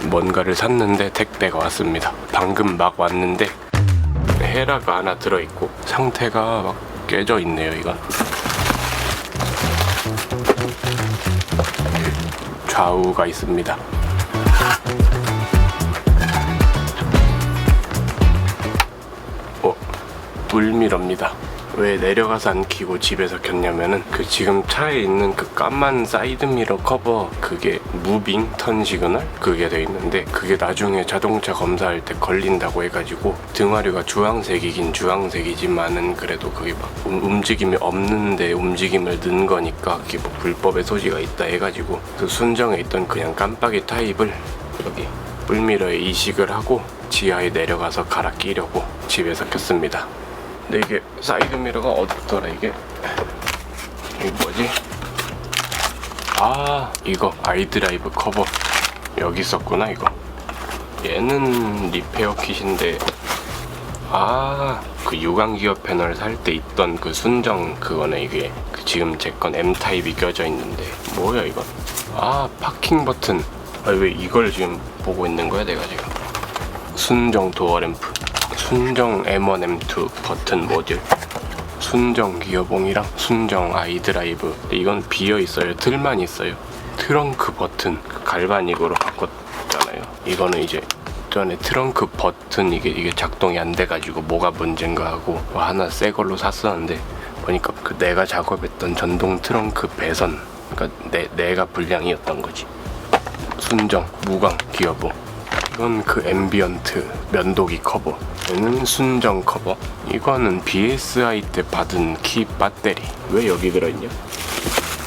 뭔가를 샀는데 택배가 왔습니다. 방금 막 왔는데 헤라가 하나 들어있고 상태가 막 깨져 있네요. 이건 좌우가 있습니다. 뿔미러입니다. 왜 내려가서 안 켜고 집에서 켰냐면은 지금 차에 있는 까만 사이드미러 커버 그게 무빙 턴 시그널 그게 돼 있는데 그게 나중에 자동차 검사할 때 걸린다고 해가지고 등화류가 주황색이긴 주황색이지만은 그래도 그게 막 움직임이 없는데 움직임을 넣은 거니까 그게 뭐 불법의 소지가 있다 해가지고 그 순정에 있던 그냥 깜빡이 타입을 여기 뿔미러에 이식을 하고 지하에 내려가서 갈아 끼려고 집에서 켰습니다. 근데 이게 사이드미러가 어딨더라 이게 뭐지? 아 이거 아이드라이브 커버 여기 있었구나. 이거 얘는 리페어 킷인데 그 유광기어 패널 살 때 있던 그 순정 그거네. 이게 지금 제 건 M타입이 껴져 있는데 뭐야 이건. 파킹 버튼. 왜 이걸 지금 보고 있는 거야 내가 지금. 순정 도어 램프, 순정 M1, M2 버튼 모듈, 순정 기어봉이랑 순정 아이드라이브. 이건 비어 있어요. 틀만 있어요. 트렁크 버튼 갈바닉으로 바꿨잖아요. 이거는 이제 전에 트렁크 버튼 이게 작동이 안 돼가지고 뭐가 문제인가 하고 하나 새 걸로 샀었는데 보니까 내가 작업했던 전동 트렁크 배선, 그러니까 내가 불량이었던 거지. 순정 무광 기어봉. 이건 앰비언트 면도기 커버. 얘는 순정 커버. 이거는 BSI 때 받은 키 배터리. 왜 여기 들어있냐?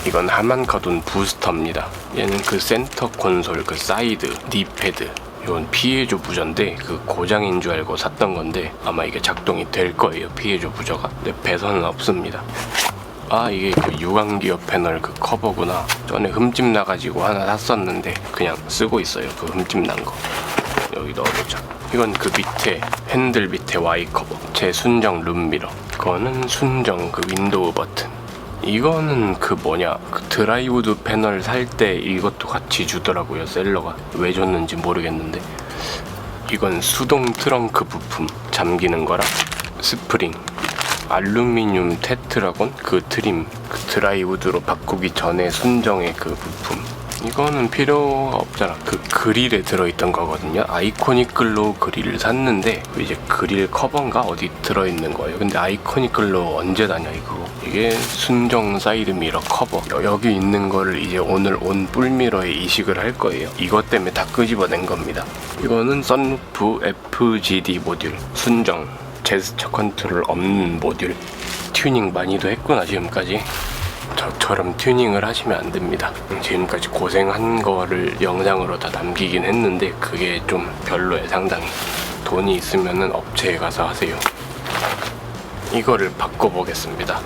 이건 하만카돈 부스터입니다. 얘는 센터 콘솔 사이드 니패드. 이건 피해조 부저인데 고장인 줄 알고 샀던 건데 아마 이게 작동이 될 거예요. 피해조 부저가. 근데 배선은 없습니다. 이게 유광기어 패널 커버구나. 전에 흠집 나가지고 하나 샀었는데 그냥 쓰고 있어요. 흠집 난 거. 여기 넣어놓자. 이건 밑에 핸들 밑에 Y 커버. 제 순정 룸미러. 그거는 순정 윈도우 버튼. 이거는 드라이우드 패널 살 때 이것도 같이 주더라고요. 셀러가. 왜 줬는지 모르겠는데. 이건 수동 트렁크 부품 잠기는 거랑 스프링, 알루미늄 테트라곤 트림, 드라이우드로 바꾸기 전에 순정의 부품. 이거는 필요가 없잖아. 그릴에 들어있던 거거든요. 아이코닉 글로우 그릴을 샀는데 이제 그릴 커버인가 어디 들어있는 거예요. 근데 아이코닉 글로우 언제 다냐 이거. 이게 순정 사이드 미러 커버. 여기 있는 거를 이제 오늘 온 뿔미러에 이식을 할 거예요. 이것 때문에 다 끄집어낸 겁니다. 이거는 선루프 FGD 모듈 순정. 제스처 컨트롤 없는 모듈. 튜닝 많이도 했구나 지금까지. 저처럼 튜닝을 하시면 안 됩니다. 지금까지 고생한 거를 영상으로 다 남기긴 했는데 그게 좀 별로예요. 상당히. 돈이 있으면은 업체에 가서 하세요. 이거를 바꿔보겠습니다.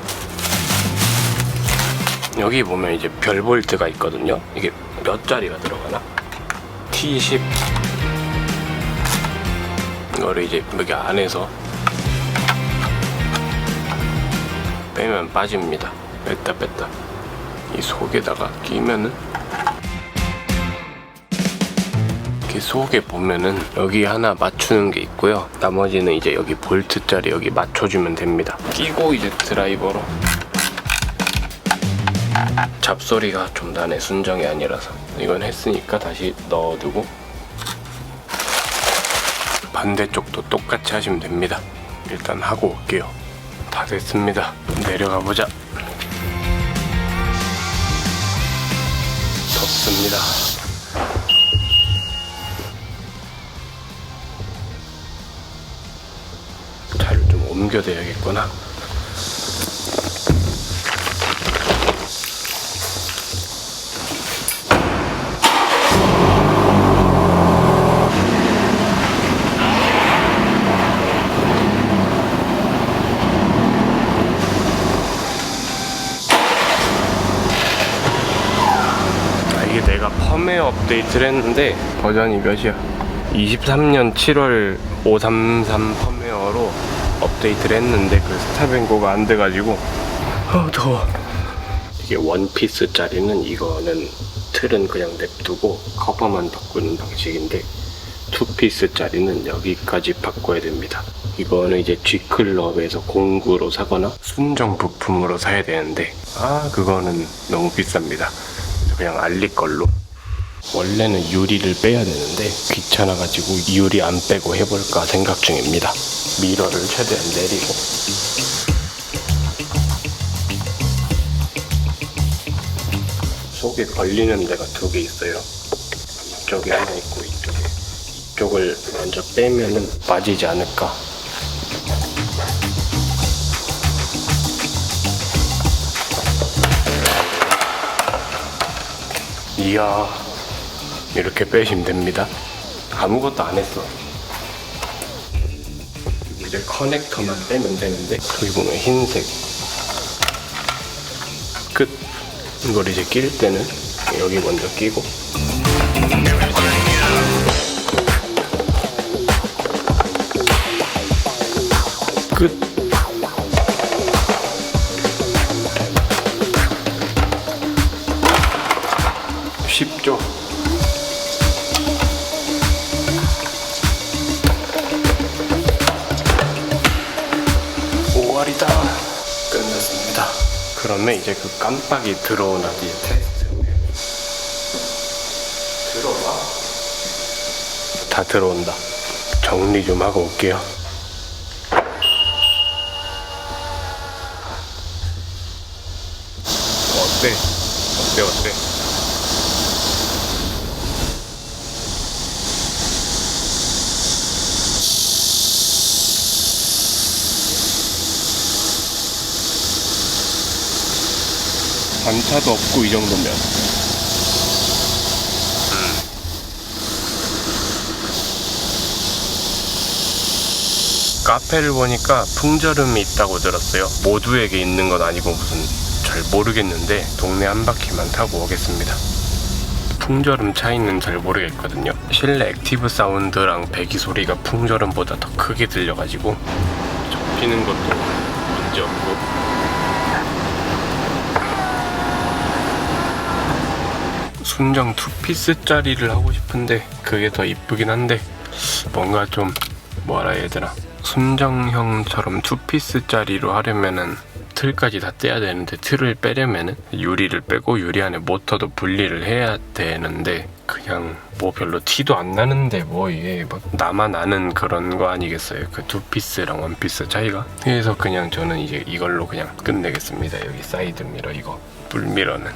여기 보면 이제 별 볼트가 있거든요. 이게 몇 자리가 들어가나? T10. 이거를 이제 여기 안에서 빼면 빠집니다. 뺐다 이 속에다가 끼면은 이렇게 속에 보면은 여기 하나 맞추는 게 있고요. 나머지는 이제 여기 볼트 자리 여기 맞춰주면 됩니다. 끼고 이제 드라이버로. 잡소리가 좀 나네. 순정이 아니라서. 이건 했으니까 다시 넣어두고 반대쪽도 똑같이 하시면 됩니다. 일단 하고 올게요. 다 됐습니다. 내려가 보자. 덥습니다. 차를 좀 옮겨대야겠구나. 내가 펌웨어 업데이트를 했는데 버전이 몇이야? 23년 7월 533 펌웨어로 업데이트를 했는데 스탑앤고가 안 돼가지고 더워. 이게 원피스 짜리는 이거는 틀은 그냥 냅두고 커버만 바꾸는 방식인데 투피스짜리는 여기까지 바꿔야 됩니다. 이거는 이제 G클럽에서 공구로 사거나 순정 부품으로 사야 되는데 그거는 너무 비쌉니다. 그냥 알리 걸로. 원래는 유리를 빼야 되는데 귀찮아가지고 유리 안 빼고 해볼까 생각 중입니다. 미러를 최대한 내리고 속에 걸리는 데가 두 개 있어요. 이쪽에 하나 있고 이쪽을 먼저 빼면은 빠지지 않을까. 이야, 이렇게 빼시면 됩니다. 아무것도 안 했어. 이제 커넥터만 빼면 되는데 여기 보면 흰색 끝. 이걸 이제 낄 때는 여기 먼저 끼고 끝. 쉽죠? 오월이다. 끝났습니다. 그러면 이제 그 깜빡이 들어오나 이제 테스트. 들어와? 다 들어온다. 정리 좀 하고 올게요. 어때? 어때? 반차도 없고 이 정도면 카페를 보니까 풍절음이 있다고 들었어요. 모두에게 있는 건 아니고 무슨 잘 모르겠는데 동네 한 바퀴만 타고 오겠습니다. 풍절음 차이는 잘 모르겠거든요. 실내 액티브 사운드랑 배기 소리가 풍절음보다 더 크게 들려가지고 접히는 것도 문제 없고. 순정 투피스짜리를 하고 싶은데 그게 더 이쁘긴 한데 뭔가 좀 뭐라 해야 되나, 순정형처럼 투피스짜리로 하려면은 틀까지 다 떼야 되는데 틀을 빼려면은 유리를 빼고 유리 안에 모터도 분리를 해야 되는데 그냥 뭐 별로 티도 안 나는데 뭐 이게 뭐 나만 아는 그런 거 아니겠어요? 그 투피스랑 원피스 차이가. 그래서 그냥 저는 이제 이걸로 그냥 끝내겠습니다. 여기 사이드 미러, 이거 풀미러는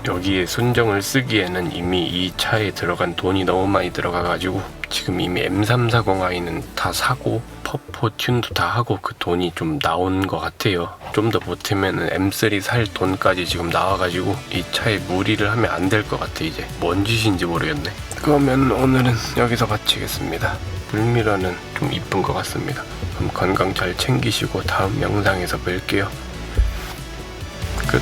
여기에 순정을 쓰기에는 이미 이 차에 들어간 돈이 너무 많이 들어가가지고 지금 이미 M340i는 다 사고 퍼포 튠도 다 하고 그 돈이 좀 나온 것 같아요. 좀 더 보태면은 M3 살 돈까지 지금 나와가지고 이 차에 무리를 하면 안 될 것 같아. 이제 뭔 짓인지 모르겠네. 그러면 오늘은 여기서 마치겠습니다. 불미러는 좀 이쁜 것 같습니다. 그럼 건강 잘 챙기시고 다음 영상에서 뵐게요. 끝.